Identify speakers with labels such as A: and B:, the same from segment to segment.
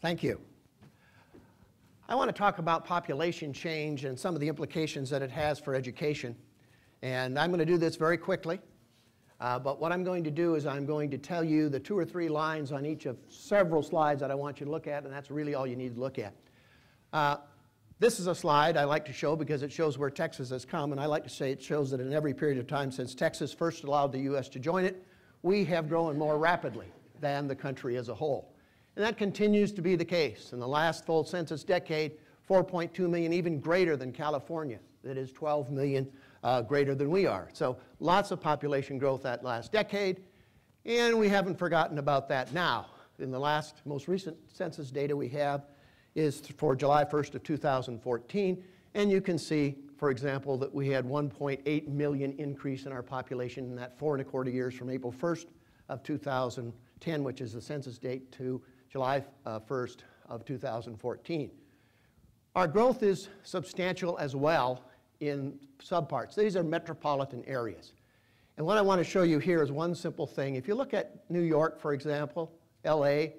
A: Thank you. I want to talk about population change and some of the implications that it has for education. And I'm going to do this very quickly. But what I'm going to do is I'm going to tell you the 2 or 3 lines on each of several slides that I want you to look at, and that's really all you need to look at. This is a slide I like to show because it shows where Texas has come, and I like to say it shows that in every period of time since Texas first allowed the U.S. to join it, we have grown more rapidly than the country as a whole. And that continues to be the case. In the last full census decade, 4.2 million, even greater than California. That is 12 million greater than we are. So lots of population growth that last decade, and we haven't forgotten about that now. In the most recent census data we have is for July 1st of 2014, and you can see, for example, that we had 1.8 million increase in our population in that 4¼ years from April 1st of 2010, which is the census date, to July 1st of 2014. Our growth is substantial as well in subparts. These are metropolitan areas. And what I want to show you here is one simple thing. If you look at New York, for example, LA,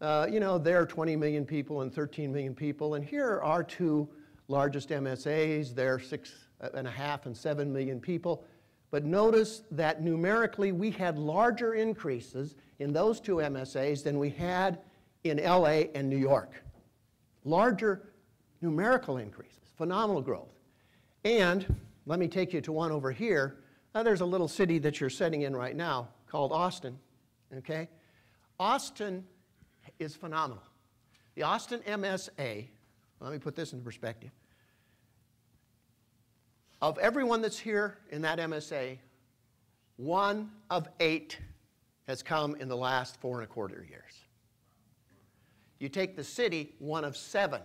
A: there are 20 million people and 13 million people. And here are our 2 largest MSAs. They're 6.5 and 7 million people. But notice that numerically we had larger increases in those 2 MSAs than we had in LA and New York. Larger numerical increases, phenomenal growth. And let me take you to one over here. Now there's a little city that you're sitting in right now called Austin, okay? Austin is phenomenal. The Austin MSA, let me put this into perspective. Of everyone that's here in that MSA, 1 of 8 has come in the last 4¼ years. You take the city, 1 of 7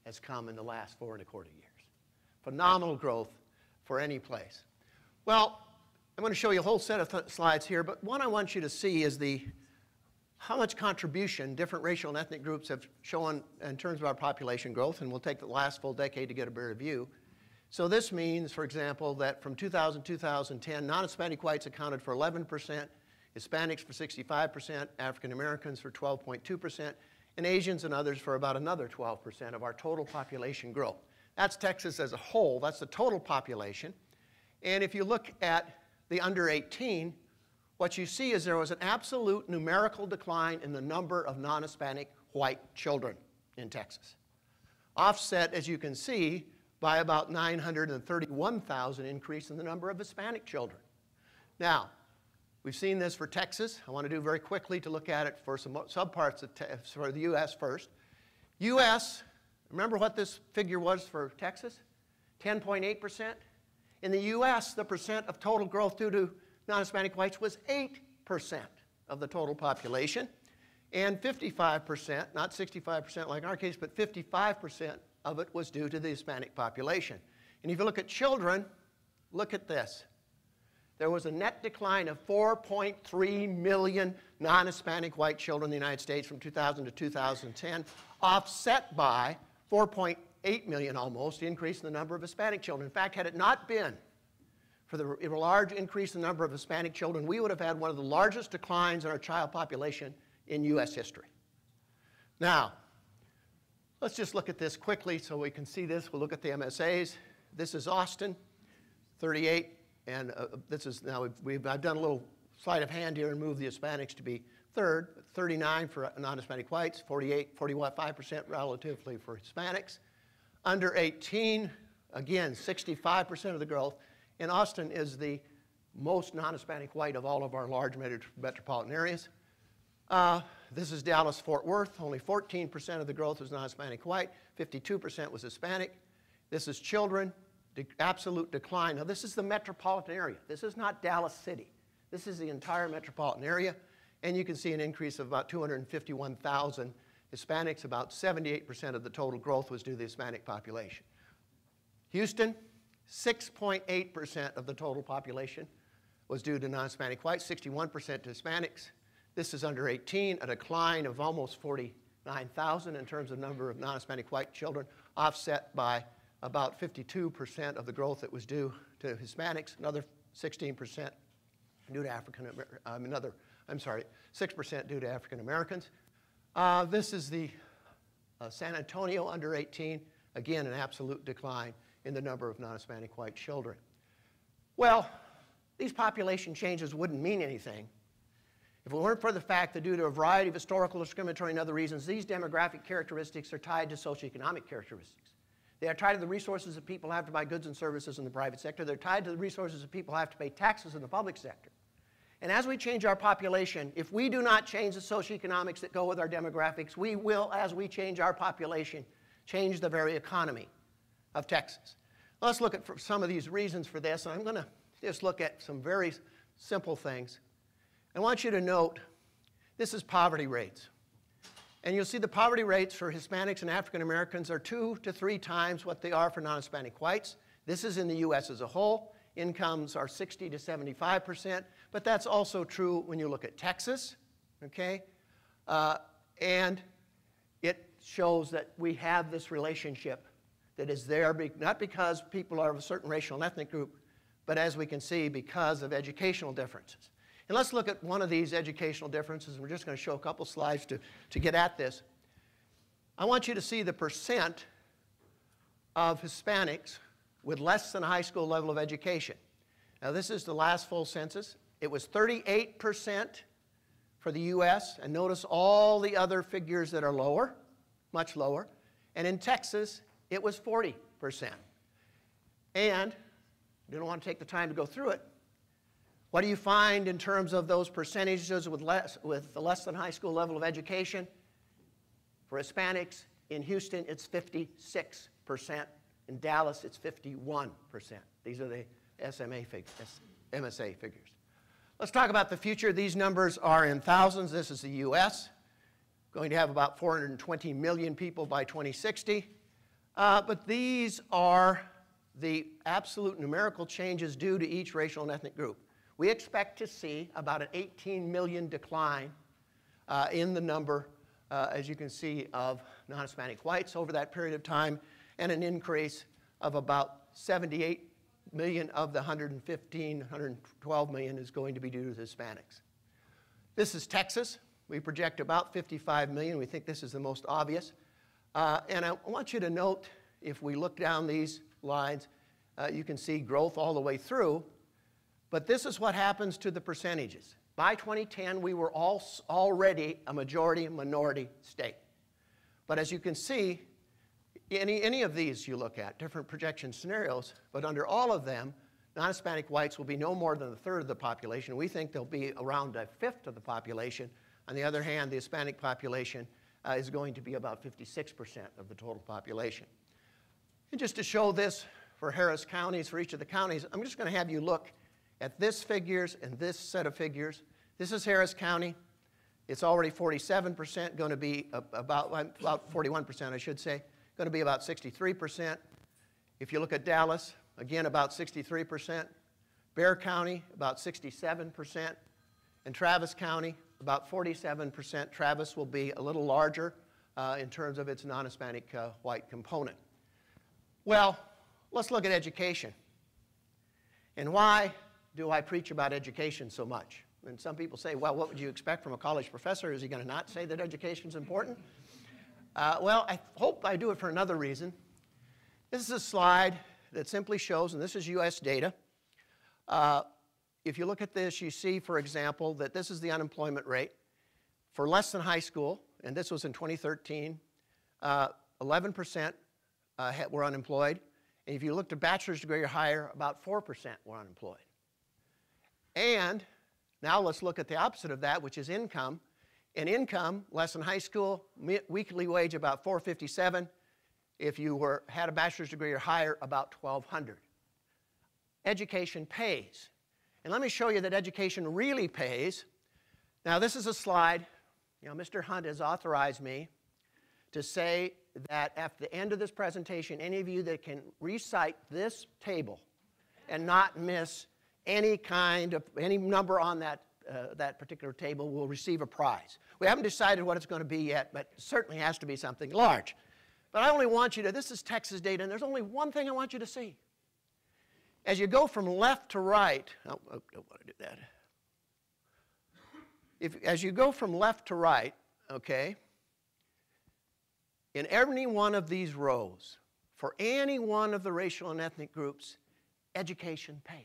A: has come in the last 4¼ years. Phenomenal growth for any place. Well, I'm going to show you a whole set of slides here, but one I want you to see is how much contribution different racial and ethnic groups have shown in terms of our population growth, and we'll take the last full decade to get a better view. So this means, for example, that from 2000 to 2010, non-Hispanic whites accounted for 11%, Hispanics for 65%, African Americans for 12.2%, and Asians and others for about another 12% of our total population growth. That's Texas as a whole. That's the total population. And if you look at the under 18, what you see is there was an absolute numerical decline in the number of non-Hispanic white children in Texas. Offset, as you can see, by about 931,000 increase in the number of Hispanic children. Now, we've seen this for Texas. I want to do very quickly to look at it for some subparts for the U.S. first. U.S., remember what this figure was for Texas? 10.8%. In the U.S., the percent of total growth due to non-Hispanic whites was 8% of the total population. And 55%, not 65% like in our case, but 55% of it was due to the Hispanic population. And if you look at children, look at this. There was a net decline of 4.3 million non-Hispanic white children in the United States from 2000 to 2010, offset by 4.8 million almost increase in the number of Hispanic children. In fact, had it not been for the large increase in the number of Hispanic children, we would have had one of the largest declines in our child population in U.S. history. Now, let's just look at this quickly so we can see this. We'll look at the MSAs. This is Austin, 38, and this is now I've done a little sleight of hand here and moved the Hispanics to be third, 39 for non-Hispanic whites, 45% relatively for Hispanics. Under 18, again, 65% of the growth. And Austin is the most non-Hispanic white of all of our large metropolitan areas. This is Dallas-Fort Worth. Only 14% of the growth was non-Hispanic white. 52% was Hispanic. This is children, absolute decline. Now, this is the metropolitan area. This is not Dallas City. This is the entire metropolitan area. And you can see an increase of about 251,000 Hispanics. About 78% of the total growth was due to the Hispanic population. Houston, 6.8% of the total population was due to non-Hispanic whites, 61% to Hispanics. This is under 18, a decline of almost 49,000 in terms of number of non-Hispanic white children, offset by about 52% of the growth that was due to Hispanics, another 16% due to 6% due to African Americans. This is the San Antonio under 18. Again, an absolute decline in the number of non-Hispanic white children. Well, these population changes wouldn't mean anything if it weren't for the fact that due to a variety of historical, discriminatory, and other reasons, these demographic characteristics are tied to socioeconomic characteristics. They are tied to the resources that people have to buy goods and services in the private sector. They're tied to the resources that people have to pay taxes in the public sector. And as we change our population, if we do not change the socioeconomics that go with our demographics, we will, as we change our population, change the very economy of Texas. Let's look at some of these reasons for this. And I'm going to just look at some very simple things. I want you to note, this is poverty rates. And you'll see the poverty rates for Hispanics and African Americans are 2 to 3 times what they are for non-Hispanic whites. This is in the U.S. as a whole. Incomes are 60 to 75%, but that's also true when you look at Texas, okay? And it shows that we have this relationship that is there, not because people are of a certain racial and ethnic group, but as we can see, because of educational differences. And let's look at one of these educational differences. We're just going to show a couple slides to get at this. I want you to see the percent of Hispanics with less than a high school level of education. Now, this is the last full census. It was 38% for the U.S., and notice all the other figures that are lower, much lower. And in Texas, it was 40%. And I don't want to take the time to go through it. What do you find in terms of those percentages with the less than high school level of education? For Hispanics, in Houston, it's 56%. In Dallas, it's 51%. These are the MSA figures. Let's talk about the future. These numbers are in thousands. This is the U.S. Going to have about 420 million people by 2060. But these are the absolute numerical changes due to each racial and ethnic group. We expect to see about an 18 million decline in the number, as you can see, of non-Hispanic whites over that period of time, and an increase of about 78 million of the 112 million is going to be due to the Hispanics. This is Texas. We project about 55 million. We think this is the most obvious. And I want you to note, if we look down these lines, you can see growth all the way through. But this is what happens to the percentages. By 2010, we were already a majority-minority state. But as you can see, any of these you look at, different projection scenarios, but under all of them, non-Hispanic whites will be no more than a third of the population. We think they'll be around a fifth of the population. On the other hand, the Hispanic population is going to be about 56% of the total population. And just to show this for Harris counties, for each of the counties, I'm just going to have you look at this figures and this set of figures. This is Harris County. It's already 47%, going to be about 41%, I should say, going to be about 63%. If you look at Dallas, again, about 63%. Bexar County, about 67%. And Travis County, about 47%. Travis will be a little larger in terms of its non-Hispanic white component. Well, let's look at education. And why do I preach about education so much? And some people say, well, what would you expect from a college professor? Is he going to not say that education is important? Well, I hope I do it for another reason. This is a slide that simply shows, and this is U.S. data. If you look at this, you see, for example, that this is the unemployment rate for less than high school, and this was in 2013. 11% were unemployed. And if you looked at bachelor's degree or higher, about 4% were unemployed. And now let's look at the opposite of that, which is income. In income, less than high school, weekly wage about $457. If you had a bachelor's degree or higher, about $1,200. Education pays. And let me show you that education really pays. Now, this is a slide. You know, Mr. Hunt has authorized me to say that at the end of this presentation, any of you that can recite this table and not miss any number on that particular table will receive a prize. We haven't decided what it's going to be yet, but it certainly has to be something large. But I only want you to, this is Texas data, and there's only one thing I want you to see. As you go from left to right, I don't want to do that. As you go from left to right, okay, in every one of these rows, for any one of the racial and ethnic groups, education pays.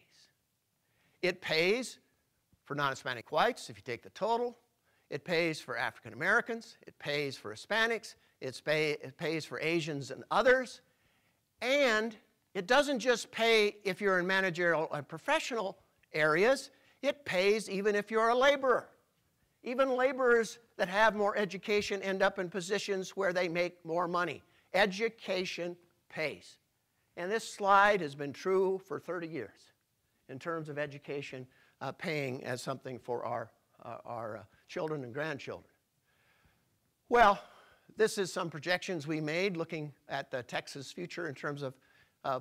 A: It pays for non-Hispanic whites, if you take the total. It pays for African Americans. It pays for Hispanics. It pays for Asians and others. And it doesn't just pay if you're in managerial and professional areas. It pays even if you're a laborer. Even laborers that have more education end up in positions where they make more money. Education pays. And this slide has been true for 30 years in terms of education paying as something for our children and grandchildren. Well, this is some projections we made looking at the Texas future in terms of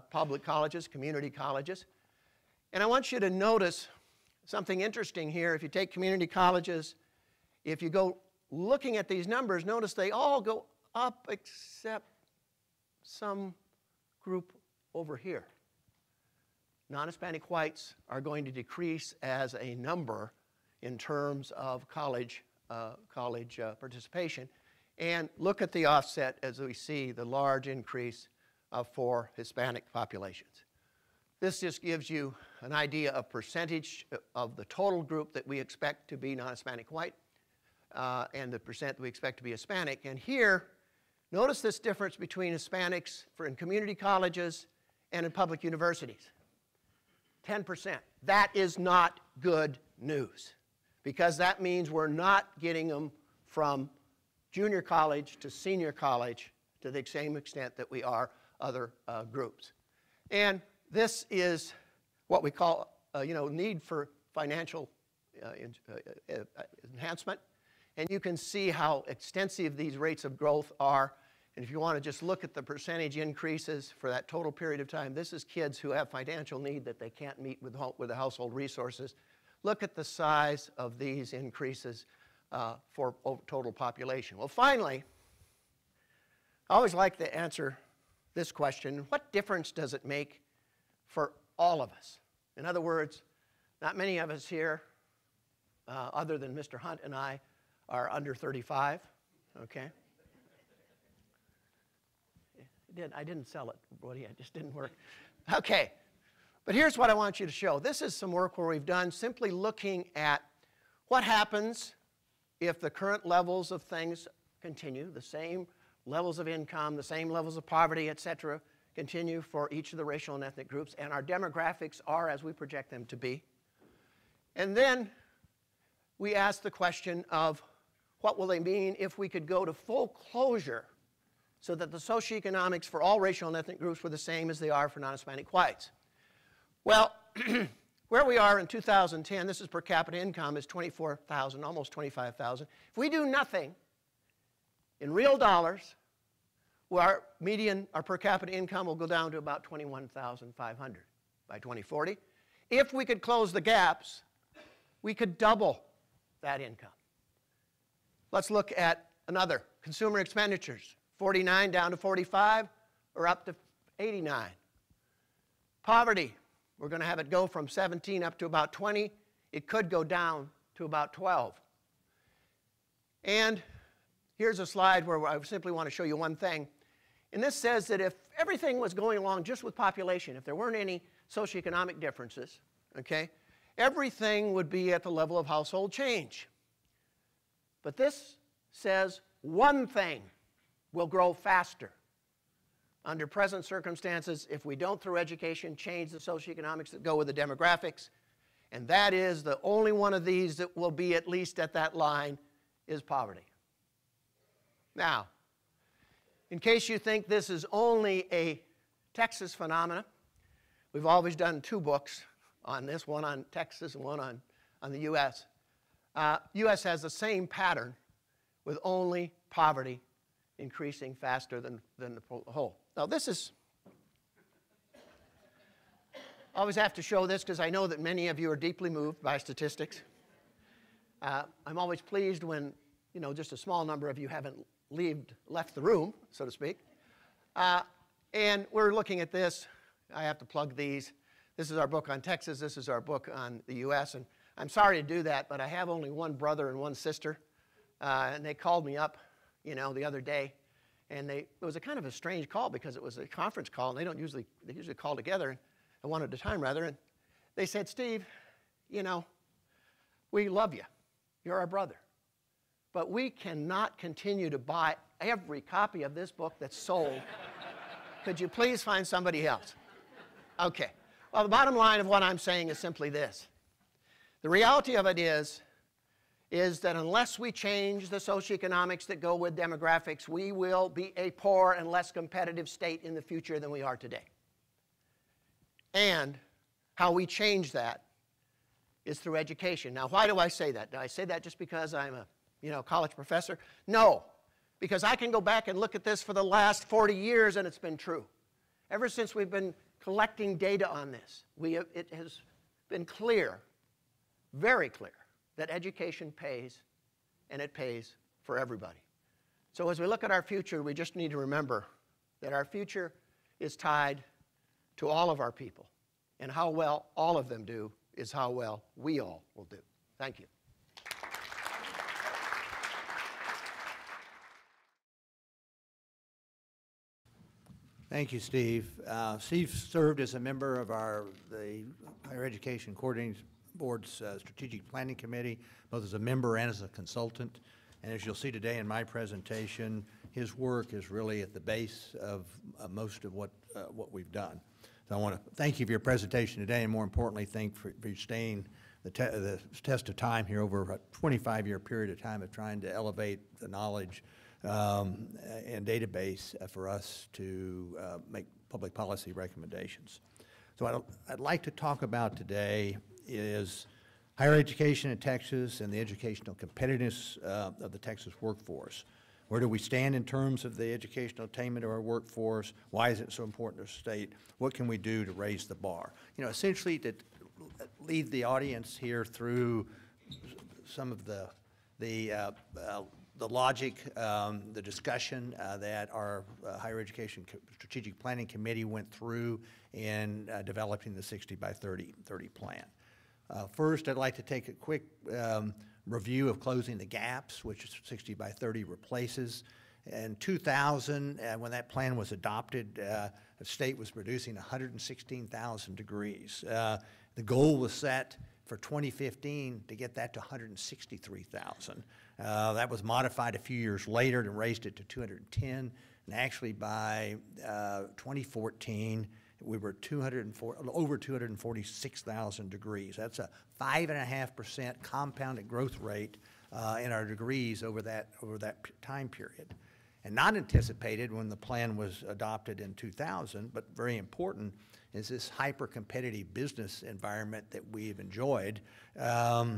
A: public colleges, community colleges. And I want you to notice something interesting here. If you take community colleges, if you go looking at these numbers, notice they all go up except some group over here. Non-Hispanic whites are going to decrease as a number in terms of college participation. And look at the offset as we see the large increase for Hispanic populations. This just gives you an idea of percentage of the total group that we expect to be non-Hispanic white and the percent that we expect to be Hispanic. And here, notice this difference between Hispanics in community colleges and in public universities. 10%. That is not good news, because that means we're not getting them from junior college to senior college to the same extent that we are other groups. And this is what we call, need for financial enhancement. And you can see how extensive these rates of growth are. And if you want to just look at the percentage increases for that total period of time, this is kids who have financial need that they can't meet with the household resources. Look at the size of these increases for total population. Well, finally, I always like to answer this question: what difference does it make for all of us? In other words, not many of us here, other than Mr. Hunt and I, are under 35, okay? I didn't sell it, Woody. It just didn't work. Okay, but here's what I want you to show. This is some work where we've done simply looking at what happens if the current levels of things continue, the same levels of income, the same levels of poverty, et cetera, continue for each of the racial and ethnic groups, and our demographics are as we project them to be. And then we ask the question of what will they mean if we could go to full closure so that the socioeconomics for all racial and ethnic groups were the same as they are for non-Hispanic whites. Well, where we are in 2010, this is per capita income, is $24,000, almost $25,000. If we do nothing in real dollars, our per capita income will go down to about $21,500 by 2040. If we could close the gaps, we could double that income. Let's look at another. Consumer expenditures, 49 down to 45, or up to 89. Poverty, we're going to have it go from 17 up to about 20. It could go down to about 12. And here's a slide where I simply want to show you one thing. And this says that if everything was going along just with population, if there weren't any socioeconomic differences, okay, everything would be at the level of household change. But this says one thing will grow faster under present circumstances if we don't, through education, change the socioeconomics that go with the demographics. And that is the only one of these that will be at least at that line is poverty. Now, in case you think this is only a Texas phenomena, we've always done two books on this, one on Texas and one on the U.S. U.S. has the same pattern with only poverty increasing faster than the whole. Now this is, I always have to show this because I know that many of you are deeply moved by statistics. I'm always pleased when, just a small number of you haven't left the room, so to speak. And we're looking at this. I have to plug these. This is our book on Texas. This is our book on the U.S. And I'm sorry to do that, but I have only one brother and one sister. And they called me up, the other day. And it was a kind of a strange call because it was a conference call, and they usually call together at one at a time rather. And they said, Steve, you know, we love you. You're our brother. But we cannot continue to buy every copy of this book that's sold. Could you please find somebody else? Okay. Well, the bottom line of what I'm saying is simply this. The reality of it is that unless we change the socioeconomics that go with demographics, we will be a poor and less competitive state in the future than we are today. And how we change that is through education. Now, why do I say that? Do I say that just because I'm a college professor? No, because I can go back and look at this for the last 40 years and it's been true. Ever since we've been collecting data on this, it has been clear, very clear, that education pays, and it pays for everybody. So as we look at our future, we just need to remember that our future is tied to all of our people, and how well all of them do is how well we all will do. Thank you.
B: Thank you, Steve. Steve served as a member of the Higher Education Coordinating Board's Strategic Planning Committee, both as a member and as a consultant. And as you'll see today in my presentation, his work is really at the base of most of what we've done. So I want to thank you for your presentation today, and more importantly, thank you for staying the test of time here over a 25-year period of time of trying to elevate the knowledge and database for us to make public policy recommendations. So what I'd like to talk about today is higher education in Texas and the educational competitiveness of the Texas workforce. Where do we stand in terms of the educational attainment of our workforce? Why is it so important to the state? What can we do to raise the bar? You know, essentially to lead the audience here through some of the logic, the discussion that our Higher Education Strategic Planning Committee went through in developing the 60 by 30 plan. First, I'd like to take a quick review of closing the gaps, which 60 by 30 replaces. In 2000, when that plan was adopted, the state was producing 116,000 degrees. The goal was set for 2015 to get that to 163,000. That was modified a few years later and raised it to 210. And actually by 2014, we were over 246,000 degrees. That's a 5.5% compounded growth rate in our degrees over that time period. And not anticipated when the plan was adopted in 2000, but very important, is this hyper-competitive business environment that we've enjoyed, but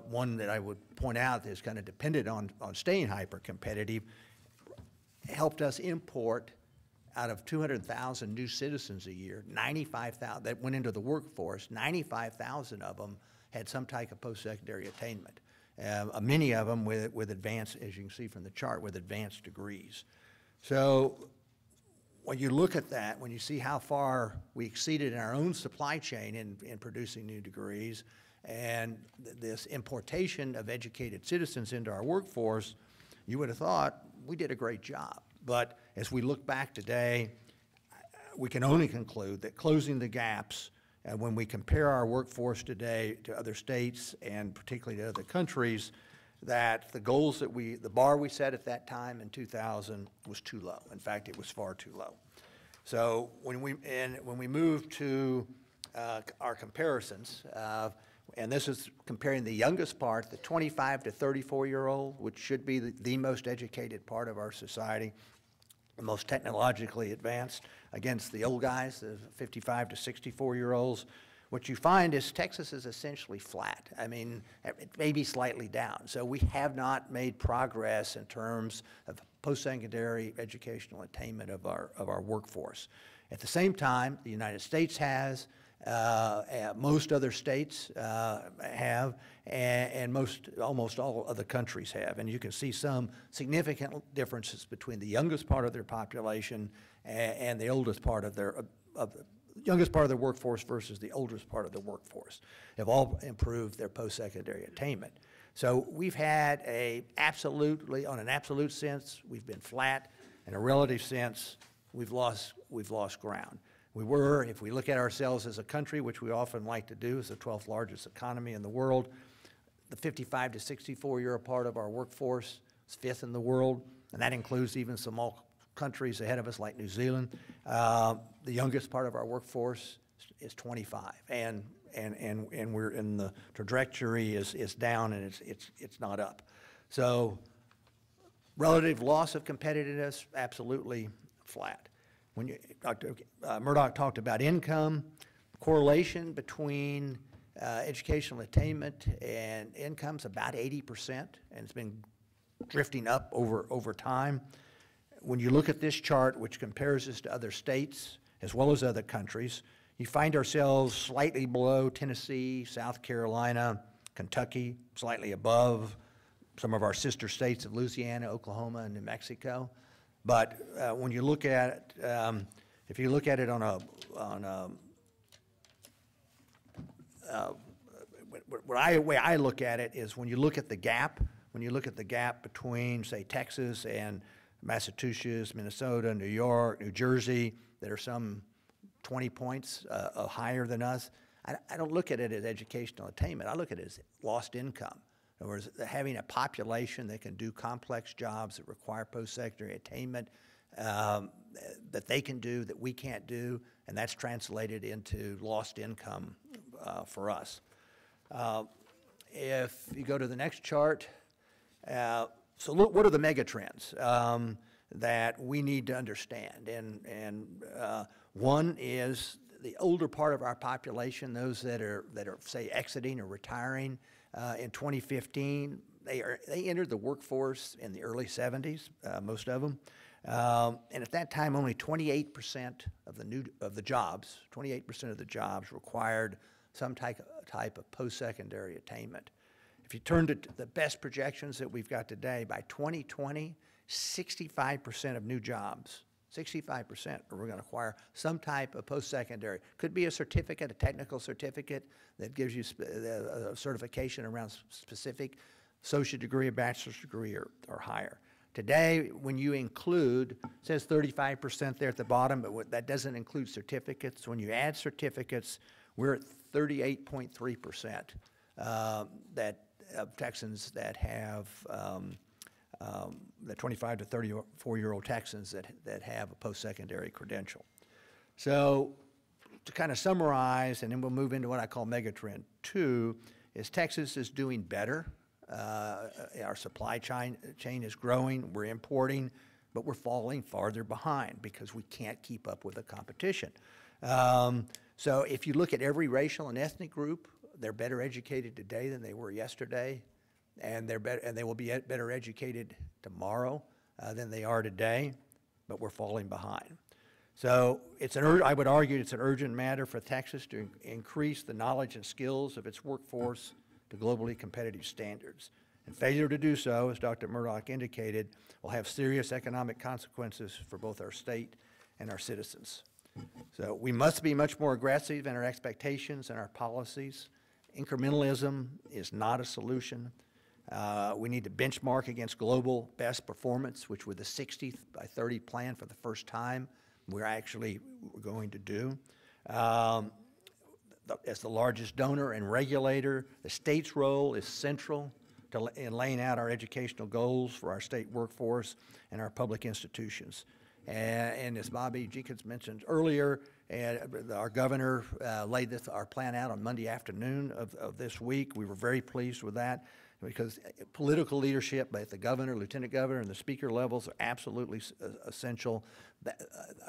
B: one that I would point out is kind of dependent on staying hyper-competitive, helped us import out of 200,000 new citizens a year, 95,000 that went into the workforce, 95,000 of them had some type of post-secondary attainment. Many of them with advanced, as you can see from the chart, with advanced degrees. So when you look at that, when you see how far we exceeded in our own supply chain in producing new degrees, and this importation of educated citizens into our workforce, you would have thought we did a great job. But as we look back today, we can only conclude that closing the gaps, when we compare our workforce today to other states and particularly to other countries, that the goals that the bar we set at that time in 2000 was too low. In fact, it was far too low. So when we move to our comparisons, and this is comparing the youngest part, the 25 to 34-year-old, which should be the most educated part of our society, the most technologically advanced, against the old guys, the 55 to 64-year-olds. What you find is Texas is essentially flat. I mean, it may be slightly down. So we have not made progress in terms of post-secondary educational attainment of our workforce. At the same time, the United States has, most other states have, and almost all other countries have. And you can see some significant differences between the youngest part of their population and the oldest part of their youngest part of the workforce versus the oldest part of the workforce. Have all improved their post-secondary attainment. So we've had on an absolute sense, we've been flat. In a relative sense, we've lost ground. We were, if we look at ourselves as a country, which we often like to do, as the 12th largest economy in the world, the 55 to 64-year part of our workforce is 5th in the world, and that includes even some countries ahead of us like New Zealand. The youngest part of our workforce is 25, and we're in the trajectory is down, and it's not up. So relative loss of competitiveness, absolutely flat. When Dr. Murdoch talked about income, correlation between educational attainment and income's about 80%, and it's been drifting up over time. When you look at this chart, which compares us to other states as well as other countries, you find ourselves slightly below Tennessee, South Carolina, Kentucky, slightly above some of our sister states of Louisiana, Oklahoma, and New Mexico. But when you look at it, if you look at it the way I look at it is when you look at the gap between, say, Texas and Massachusetts, Minnesota, New York, New Jersey, that are some 20 points higher than us, I don't look at it as educational attainment. I look at it as lost income. In other words, having a population that can do complex jobs that require post-secondary attainment that they can do, that we can't do, and that's translated into lost income for us. If you go to the next chart, so look, what are the mega trends that we need to understand? And one is the older part of our population, those that are say exiting or retiring. In 2015, they entered the workforce in the early 70s, most of them, and at that time, only 28% of the jobs required some type of post-secondary attainment. If you turn to the best projections that we've got today, by 2020, 65% of new jobs, 65% are going to require some type of post-secondary. Could be a certificate, a technical certificate that gives you a certification around specific associate degree, a bachelor's degree, or higher. Today, when you include, it says 35% there at the bottom, but that doesn't include certificates. When you add certificates, we're at 38.3% of Texans that have the 25 to 34-year-old Texans that have a post-secondary credential. So to kind of summarize, and then we'll move into what I call megatrend 2, is Texas is doing better. Our supply chain is growing, we're importing, but we're falling farther behind because we can't keep up with the competition. So if you look at every racial and ethnic group, they're better educated today than they were yesterday, and they will be better educated tomorrow than they are today, but we're falling behind. So I would argue it's an urgent matter for Texas to increase the knowledge and skills of its workforce to globally competitive standards. And failure to do so, as Dr. Murdoch indicated, will have serious economic consequences for both our state and our citizens. So we must be much more aggressive in our expectations and our policies. Incrementalism is not a solution. We need to benchmark against global best performance, which with the 60x30 plan for the first time, we're actually going to do. As the largest donor and regulator, the state's role is central in laying out our educational goals for our state workforce and our public institutions. And as Bobby Jenkins mentioned earlier, our governor laid our plan out on Monday afternoon of this week. We were very pleased with that because political leadership at the governor, lieutenant governor, and the speaker levels are absolutely essential.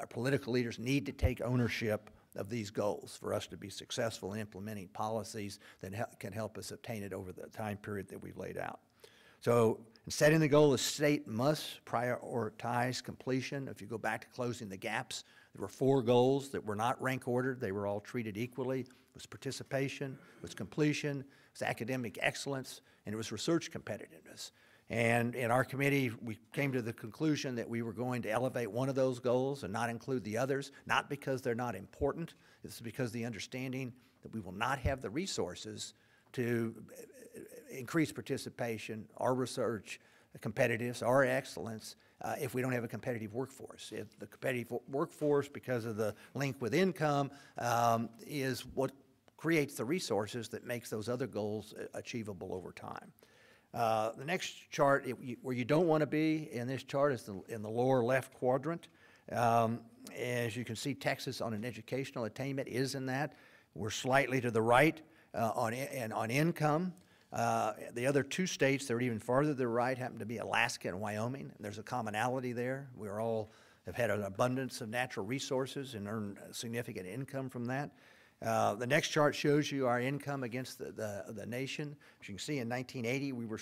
B: Our political leaders need to take ownership of these goals for us to be successful in implementing policies that can help us obtain it over the time period that we've laid out. So in setting the goal, the state must prioritize completion. If you go back to closing the gaps, there were 4 goals that were not rank ordered. They were all treated equally. It was participation, it was completion, it was academic excellence, and it was research competitiveness. And in our committee, we came to the conclusion that we were going to elevate one of those goals and not include the others, not because they're not important, it's because the understanding that we will not have the resources to increased participation, our research, competitiveness, our excellence, if we don't have a competitive workforce. If the competitive workforce, because of the link with income, is what creates the resources that makes those other goals achievable over time. The next chart, where you don't want to be in this chart, is in the lower left quadrant. As you can see, Texas on an educational attainment is in that. We're slightly to the right on income. The other two states that are even farther to the right happen to be Alaska and Wyoming. And there's a commonality there. We all have had an abundance of natural resources and earned significant income from that. The next chart shows you our income against the nation. As you can see, in 1980, we were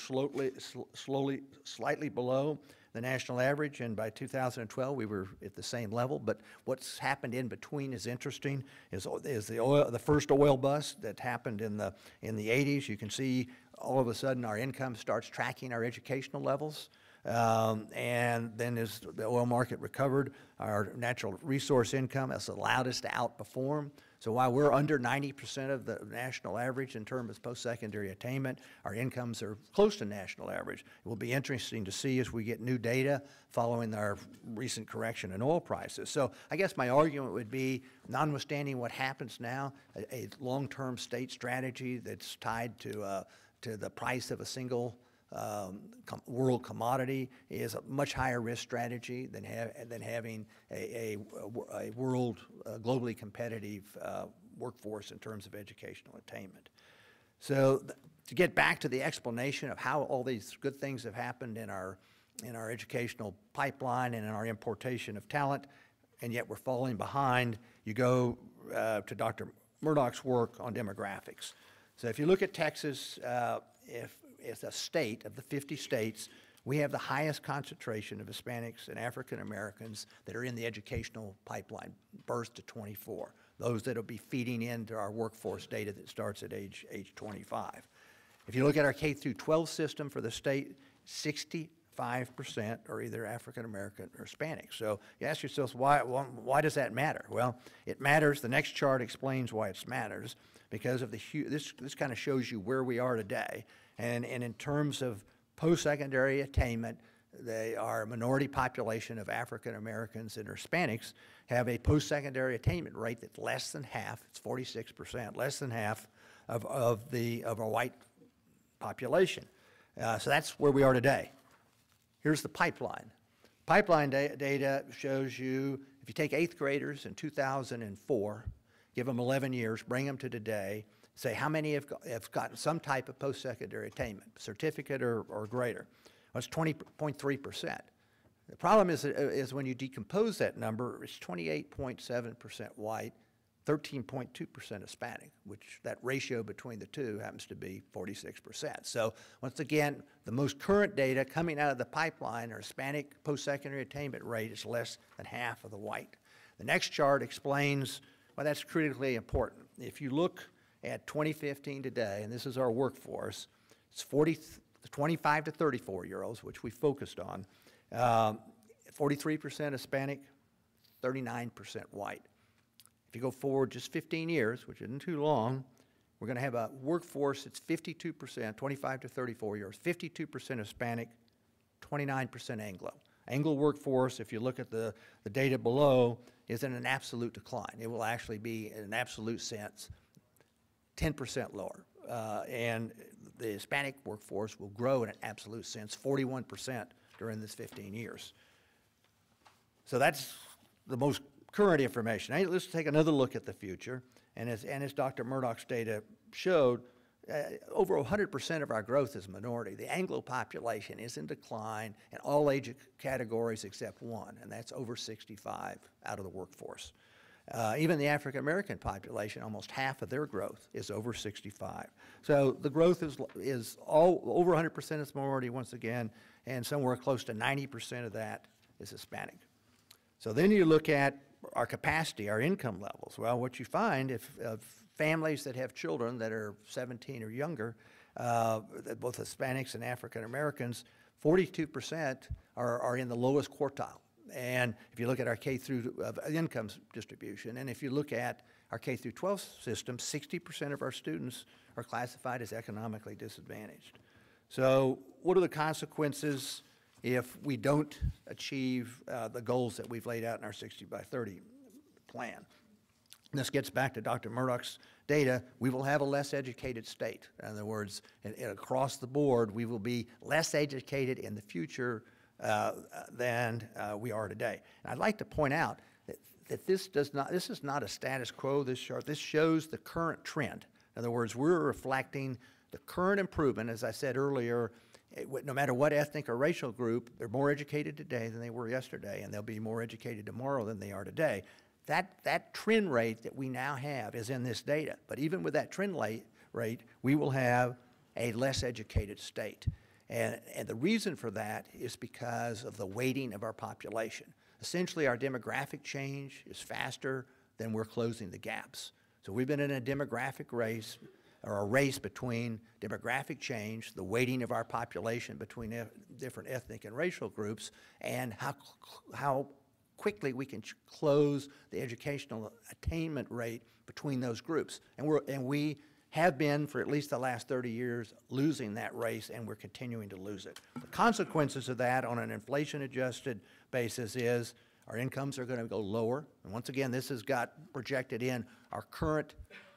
B: slightly below the national average, and by 2012, we were at the same level. But what's happened in between is interesting. Is the first oil bust that happened in the 80s. You can see all of a sudden our income starts tracking our educational levels. And then as the oil market recovered, our natural resource income has allowed us to outperform. So while we're under 90% of the national average in terms of post-secondary attainment, our incomes are close to national average. It will be interesting to see as we get new data following our recent correction in oil prices. So I guess my argument would be, notwithstanding what happens now, a long-term state strategy that's tied to the price of a single world commodity is a much higher risk strategy than having a world globally competitive workforce in terms of educational attainment. So to get back to the explanation of how all these good things have happened in our educational pipeline and in our importation of talent, and yet we're falling behind, you go to Dr. Murdoch's work on demographics. So if you look at Texas, as a state of the 50 states, we have the highest concentration of Hispanics and African Americans that are in the educational pipeline, birth to 24, those that will be feeding into our workforce data that starts at age 25. If you look at our K through 12 system for the state, 65% are either African American or Hispanic. So you ask yourselves, why does that matter? Well, it matters. The next chart explains why it matters, because of this kind of shows you where we are today. And in terms of post-secondary attainment, our minority population of African Americans and Hispanics have a post-secondary attainment rate that's less than half. It's 46%, less than half of our white population. So that's where we are today. Here's the pipeline. Pipeline data shows you, if you take 8th graders in 2004, give them 11 years, bring them to today, say how many have gotten some type of post-secondary attainment, certificate or greater. Well, it's 20.3%. The problem is when you decompose that number, it's 28.7% white, 13.2% Hispanic, which that ratio between the two happens to be 46%. So once again, the most current data coming out of the pipeline, our Hispanic post-secondary attainment rate is less than half of the white. The next chart explains why that's critically important. If you look at 2015 today, and this is our workforce, it's 25 to 34-year-olds, which we focused on, 43% Hispanic, 39% white. If you go forward just 15 years, which isn't too long, we're going to have a workforce that's 52%, 25 to 34 years, 52% Hispanic, 29% Anglo. Anglo workforce, if you look at the data below, is in an absolute decline. It will actually be, in an absolute sense, 10% lower. And the Hispanic workforce will grow in an absolute sense, 41% during this 15 years. So that's the most current information. Now, let's take another look at the future. And as Dr. Murdoch's data showed, over 100% of our growth is minority. The Anglo population is in decline in all age categories except one, and that's over 65 out of the workforce. Even the African American population, almost half of their growth is over 65. So the growth is all over 100% is minority once again, and somewhere close to 90% of that is Hispanic. So then you look at our capacity, our income levels. Well, what you find if families that have children that are 17 or younger, both Hispanics and African Americans, 42% are in the lowest quartile. And if you look at our K through income distribution, and if you look at our K through 12 system, 60% of our students are classified as economically disadvantaged. So what are the consequences if we don't achieve the goals that we've laid out in our 60 by 30 plan? And this gets back to Dr. Murdoch's data. We will have a less educated state. In other words, across the board, we will be less educated in the future than we are today. And I'd like to point out that this is not a status quo, this chart. This shows the current trend. In other words, we're reflecting the current improvement. As I said earlier, no matter what ethnic or racial group, they're more educated today than they were yesterday, and they'll be more educated tomorrow than they are today. That trend rate that we now have is in this data. But even with that trend rate, we will have a less educated state. And the reason for that is because of the weighting of our population. Essentially, our demographic change is faster than we're closing the gaps. So we've been in a demographic race, or a race between demographic change, the weighting of our population between different ethnic and racial groups, and how quickly we can close the educational attainment rate between those groups. And we have been, for at least the last 30 years, losing that race, and we're continuing to lose it. The consequences of that on an inflation-adjusted basis is our incomes are going to go lower. And once again, this has got projected in our current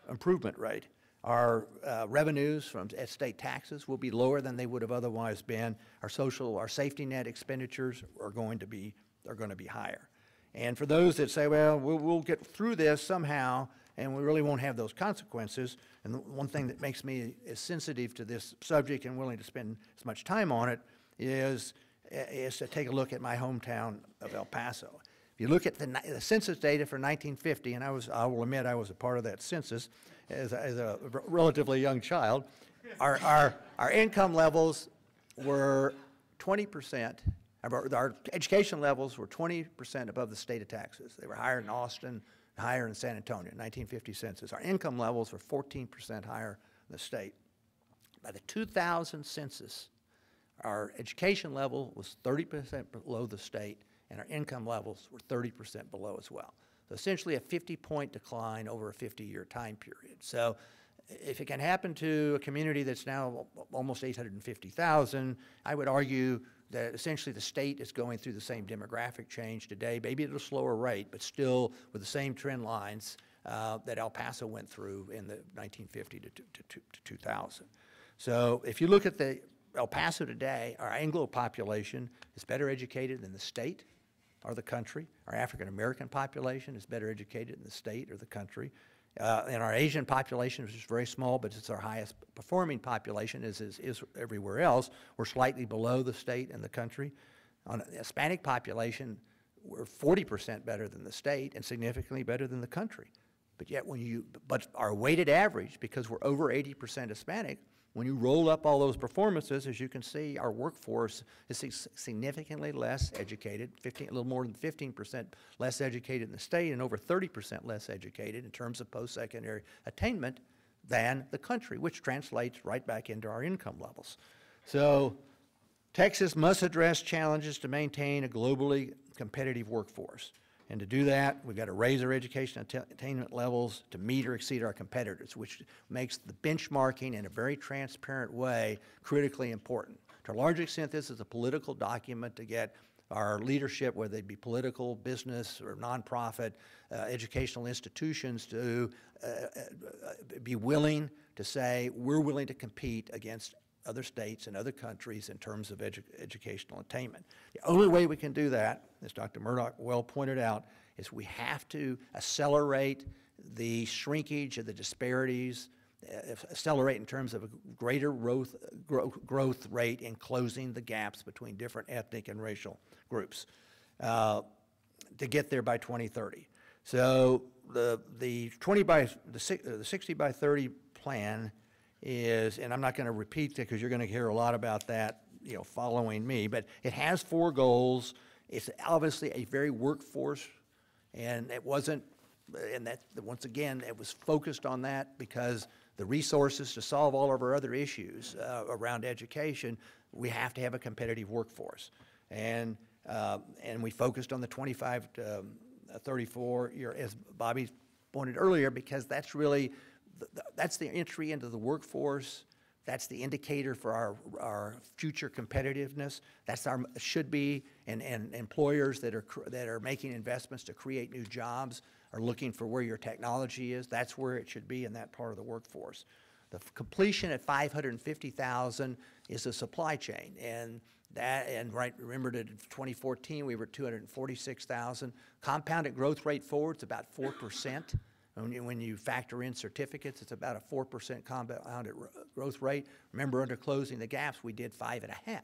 B: improvement rate. Our revenues from state taxes will be lower than they would have otherwise been. Our safety net expenditures are going to be higher. And for those that say, well, we'll get through this somehow, and we really won't have those consequences, and the one thing that makes me as sensitive to this subject and willing to spend as much time on it is to take a look at my hometown of El Paso. If you look at the census data for 1950, and I will admit I was a part of that census as a relatively young child, our income levels were 20%. Our education levels were 20% above the state of Texas. They were higher in Austin, higher in San Antonio, 1950 census. Our income levels were 14% higher than the state. By the 2000 census, our education level was 30% below the state, and our income levels were 30% below as well. So essentially a 50-point decline over a 50-year time period. So if it can happen to a community that's now almost 850,000, I would argue that essentially the state is going through the same demographic change today, maybe at a slower rate, but still with the same trend lines that El Paso went through in the 1950 to 2000. So if you look at the El Paso today, our Anglo population is better educated than the state or the country. Our African-American population is better educated than the state or the country. And our Asian population, which is very small, but it's our highest performing population, is everywhere else. We're slightly below the state and the country. On the Hispanic population, we're 40% better than the state and significantly better than the country. But yet but our weighted average, because we're over 80% Hispanic, when you roll up all those performances, as you can see, our workforce is significantly less educated, a little more than 15% less educated in the state and over 30% less educated in terms of post-secondary attainment than the country, which translates right back into our income levels. So Texas must address challenges to maintain a globally competitive workforce. And to do that, we've got to raise our education attainment levels to meet or exceed our competitors, which makes the benchmarking in a very transparent way critically important. To a large extent, this is a political document to get our leadership, whether they be political, business, or nonprofit, educational institutions, to be willing to say, we're willing to compete against other states and other countries in terms of educational attainment. The only way we can do that, as Dr. Murdoch well pointed out, is we have to accelerate the shrinkage of the disparities, accelerate in terms of a greater growth rate in closing the gaps between different ethnic and racial groups to get there by 2030. So the 60 by 30 plan is, and I'm not going to repeat that because you're going to hear a lot about that, following me, but it has 4 goals. It's obviously a very workforce, and it wasn't, and that once again, it was focused on that because the resources to solve all of our other issues around education, we have to have a competitive workforce, and we focused on the 25 to 34 year, as Bobby pointed earlier, because that's really, that's the entry into the workforce. That's the indicator for our future competitiveness. That's our, should be, and employers that are making investments to create new jobs are looking for where your technology is. That's where it should be in that part of the workforce. The completion at 550,000 is a supply chain, and right, remember that in 2014 we were 246,000. Compounded growth rate forward is about 4%. When you factor in certificates, it's about a 4% compounded growth rate. Remember, under closing the gaps, we did 5.5.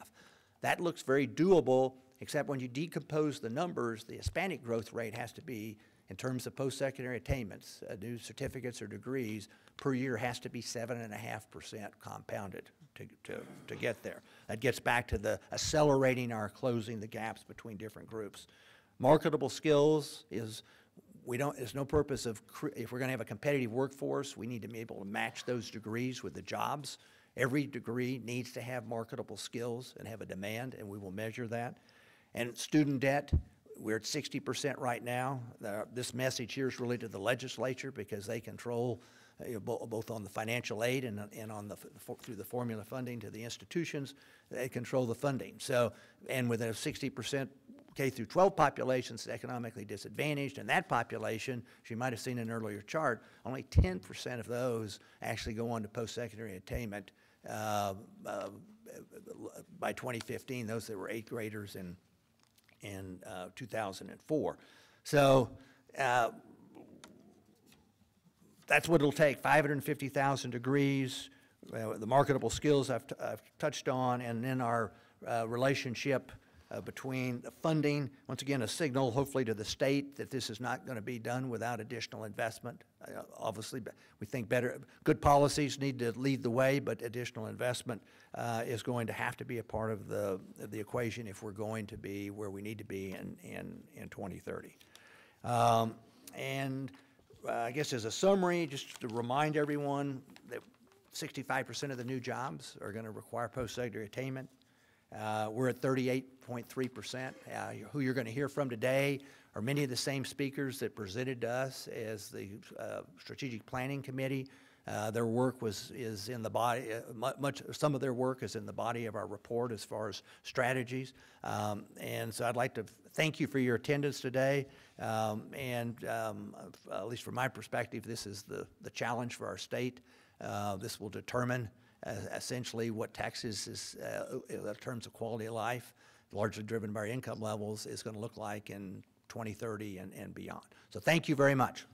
B: That looks very doable, except when you decompose the numbers, the Hispanic growth rate has to be, in terms of post-secondary attainments, new certificates or degrees, per year has to be 7.5% compounded to get there. That gets back to the accelerating our closing the gaps between different groups. Marketable skills is, there's no purpose of, if we're going to have a competitive workforce, we need to be able to match those degrees with the jobs. Every degree needs to have marketable skills and have a demand, and we will measure that. And student debt, we're at 60% right now. This message here is really to the legislature, because they control both on the financial aid and on through the formula funding to the institutions, they control the funding. So, and with a 60% K through 12 population is economically disadvantaged, and that population, as you might have seen in an earlier chart, only 10% of those actually go on to post-secondary attainment by 2015, those that were 8th graders in 2004. So that's what it'll take, 550,000 degrees, the marketable skills I've touched on, and then our relationship between the funding, once again, a signal hopefully to the state that this is not going to be done without additional investment. Obviously, we think good policies need to lead the way, but additional investment is going to have to be a part of the equation if we're going to be where we need to be in 2030. I guess as a summary, just to remind everyone that 65% of the new jobs are going to require post-secondary attainment. We're at 38.3%. Who you're going to hear from today are many of the same speakers that presented to us as the Strategic Planning Committee. Their work is in the body, some of their work is in the body of our report as far as strategies. And so I'd like to thank you for your attendance today. At least from my perspective, this is the challenge for our state. This will determine essentially what Texas is, in terms of quality of life, largely driven by our income levels, is going to look like in 2030 and beyond. So thank you very much.